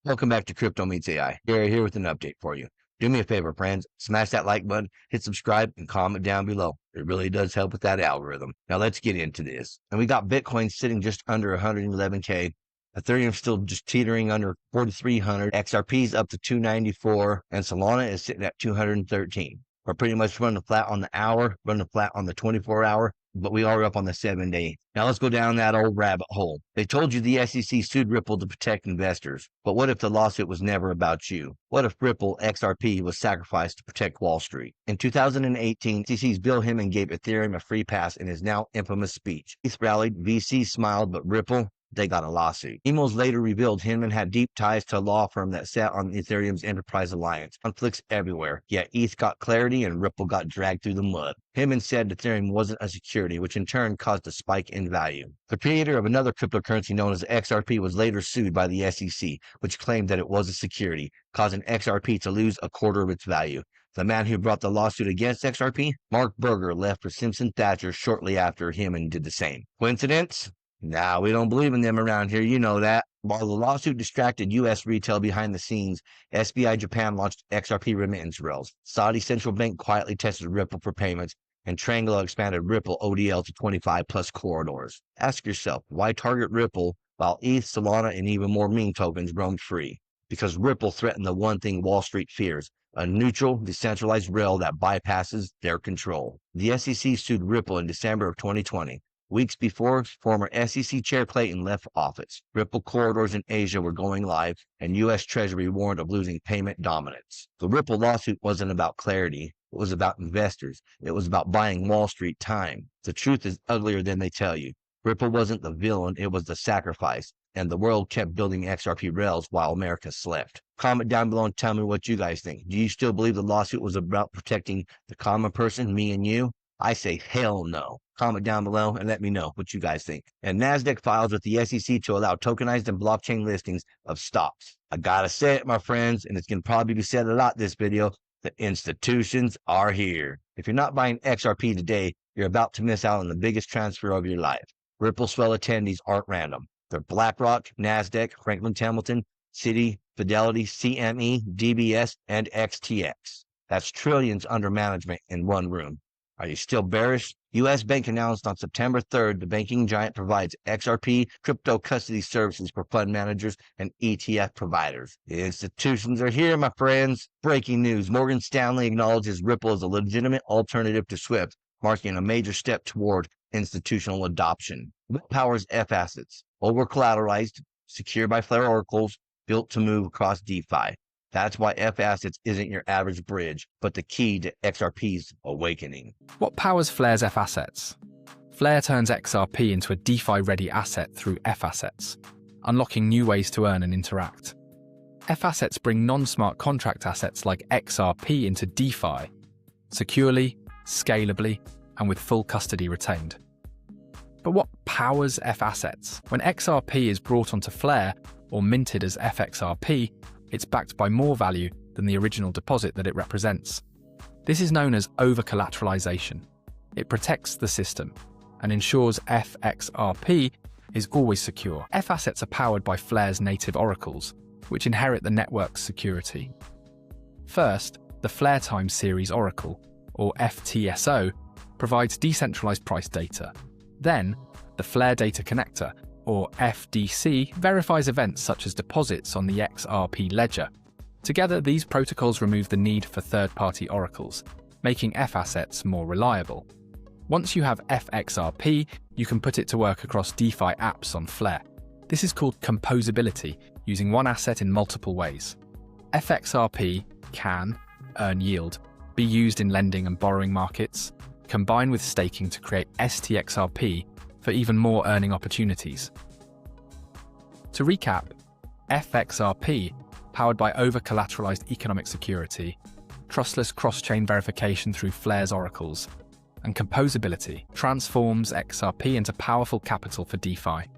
Welcome back to Crypto Meets AI. Gary here with an update for you. Do me a favor, friends. Smash that like button, hit subscribe, and comment down below. It really does help with that algorithm. Now let's get into this. And we got Bitcoin sitting just under 111K. Ethereum still just teetering under 4,300. XRP's up to 294, and Solana is sitting at 213. We're pretty much running flat on the hour, running flat on the 24-hour, but we are up on the 7-day. Now let's go down that old rabbit hole. They told you the SEC sued Ripple to protect investors, but what if the lawsuit was never about you? What if Ripple XRP was sacrificed to protect Wall Street? In 2018, SEC's Bill Hinman gave Ethereum a free pass in his now infamous speech. ETH rallied, VC smiled, but Ripple, they got a lawsuit. Emails later revealed Hinman had deep ties to a law firm that sat on Ethereum's enterprise alliance. Conflicts everywhere. Yet ETH got clarity and Ripple got dragged through the mud. Hinman said Ethereum wasn't a security, which in turn caused a spike in value. The creator of another cryptocurrency known as XRP was later sued by the SEC, which claimed that it was a security, causing XRP to lose a quarter of its value. The man who brought the lawsuit against XRP, Mark Berger, left for Simpson Thacher shortly after Hinman did the same. Coincidence? Nah, we don't believe in them around here, you know that. While the lawsuit distracted U.S. retail behind the scenes, SBI Japan launched XRP remittance rails. Saudi Central Bank quietly tested Ripple for payments, and Tranglo expanded Ripple ODL to 25-plus corridors. Ask yourself, why target Ripple while ETH, Solana, and even more meme tokens roamed free? Because Ripple threatened the one thing Wall Street fears, a neutral, decentralized rail that bypasses their control. The SEC sued Ripple in December of 2020. Weeks before, former SEC Chair Clayton left office. Ripple corridors in Asia were going live, and U.S. Treasury warned of losing payment dominance. The Ripple lawsuit wasn't about clarity. It was about investors. It was about buying Wall Street time. The truth is uglier than they tell you. Ripple wasn't the villain, it was the sacrifice, and the world kept building XRP rails while America slept. Comment down below and tell me what you guys think. Do you still believe the lawsuit was about protecting the common person, me and you? I say hell no. Comment down below and let me know what you guys think. And Nasdaq files with the SEC to allow tokenized and blockchain listings of stocks. I gotta say it, my friends, and it's gonna probably be said a lot this video, the institutions are here. If you're not buying XRP today, you're about to miss out on the biggest transfer of your life. Ripple Swell attendees aren't random. They're BlackRock, Nasdaq, Franklin Templeton, Citi, Fidelity, CME, DBS, and XTX. That's trillions under management in one room. Are you still bearish? U.S. Bank announced on September 3rd the banking giant provides XRP crypto custody services for fund managers and ETF providers. The institutions are here, my friends. Breaking news. Morgan Stanley acknowledges Ripple as a legitimate alternative to SWIFT, marking a major step toward institutional adoption. What powers FAssets? Over-collateralized, secured by Flare oracles, built to move across DeFi. That's why FAssets isn't your average bridge, but the key to XRP's awakening. What powers Flare's FAssets? Flare turns XRP into a DeFi-ready asset through FAssets, unlocking new ways to earn and interact. FAssets bring non-smart contract assets like XRP into DeFi, securely, scalably, and with full custody retained. But what powers FAssets? When XRP is brought onto Flare, or minted as FXRP, it's backed by more value than the original deposit that it represents. This is known as over-collateralization. It protects the system and ensures FXRP is always secure. FAssets are powered by Flare's native oracles, which inherit the network's security. First, the Flare Time Series Oracle, or FTSO, provides decentralized price data. Then, the Flare Data Connector, or FDC, verifies events such as deposits on the XRP ledger. Together, these protocols remove the need for third-party oracles, making FAssets more reliable. Once you have FXRP, you can put it to work across DeFi apps on Flare. This is called composability, using one asset in multiple ways. FXRP can earn yield, be used in lending and borrowing markets, combine with staking to create STXRP for even more earning opportunities. To recap, FXRP, powered by over-collateralized economic security, trustless cross-chain verification through Flare's oracles, and composability, transforms XRP into powerful capital for DeFi.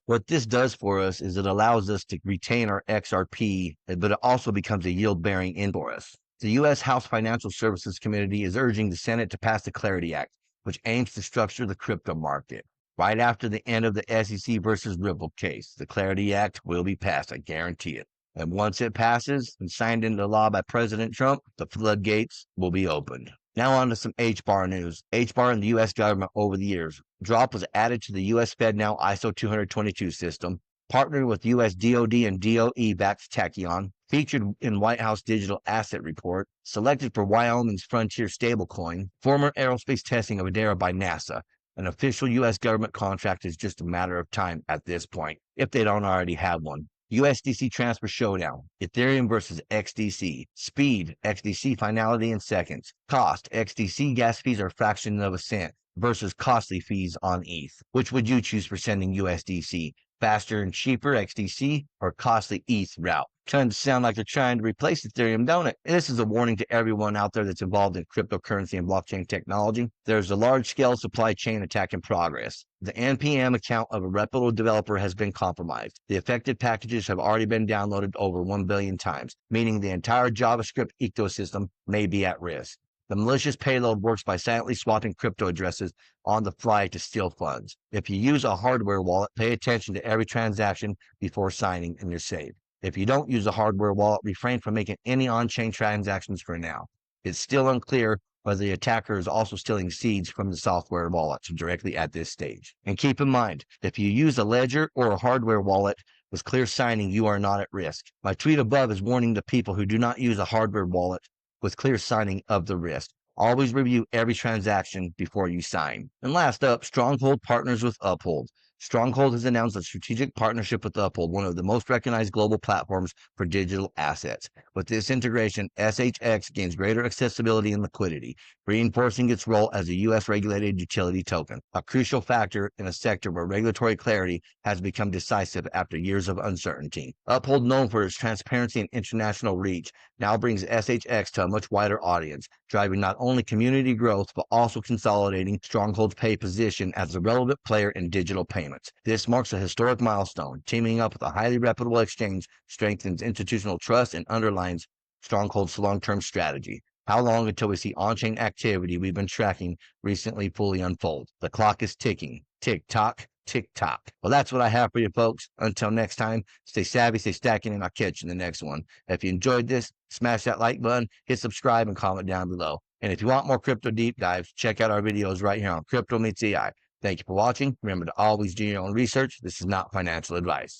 What this does for us is it allows us to retain our XRP, but it also becomes a yield-bearing in for us. The U.S. House Financial Services Committee is urging the Senate to pass the Clarity Act, which aims to structure the crypto market. Right after the end of the SEC versus Ripple case, the Clarity Act will be passed, I guarantee it. And once it passes and signed into law by President Trump, the floodgates will be opened. Now on to some HBAR news. HBAR and the U.S. government over the years. DROP was added to the U.S. FedNow ISO 222 system, partnered with U.S. DoD and DOE-backed Tachyon, featured in White House Digital Asset Report, selected for Wyoming's Frontier stablecoin, former aerospace testing of Adara by NASA. An official U.S. government contract is just a matter of time at this point, if they don't already have one. USDC transfer showdown, Ethereum versus XDC, speed, XDC finality in seconds, cost, XDC gas fees are a fraction of a cent versus costly fees on ETH. Which would you choose for sending USDC? Faster and cheaper XDC or costly ETH route? Trying to sound like they're trying to replace Ethereum, don't it? This is a warning to everyone out there that's involved in cryptocurrency and blockchain technology. There's a large-scale supply chain attack in progress. The NPM account of a reputable developer has been compromised. The affected packages have already been downloaded over 1 billion times, meaning the entire JavaScript ecosystem may be at risk. The malicious payload works by silently swapping crypto addresses on the fly to steal funds. If you use a hardware wallet, pay attention to every transaction before signing and you're safe. If you don't use a hardware wallet, refrain from making any on-chain transactions for now. It's still unclear whether the attacker is also stealing seeds from the software wallets directly at this stage. And keep in mind, if you use a ledger or a hardware wallet with clear signing, you are not at risk. My tweet above is warning the people who do not use a hardware wallet with clear signing of the risk. Always review every transaction before you sign. And last up, Stronghold partners with Uphold. Stronghold has announced a strategic partnership with Uphold, one of the most recognized global platforms for digital assets. With this integration, SHX gains greater accessibility and liquidity, reinforcing its role as a U.S.-regulated utility token, a crucial factor in a sector where regulatory clarity has become decisive after years of uncertainty. Uphold, known for its transparency and international reach, now brings SHX to a much wider audience, driving not only community growth, but also consolidating Stronghold's position as a relevant player in digital payments. This marks a historic milestone. Teaming up with a highly reputable exchange strengthens institutional trust and underlines Stronghold's long-term strategy. How long until we see on-chain activity we've been tracking recently fully unfold? The clock is ticking. Tick-tock, tick-tock. Well, that's what I have for you folks. Until next time, stay savvy, stay stacking, and I'll catch you in the next one. If you enjoyed this, smash that like button, hit subscribe, and comment down below. And if you want more crypto deep dives, check out our videos right here on Crypto Meets AI. Thank you for watching. Remember to always do your own research. This is not financial advice.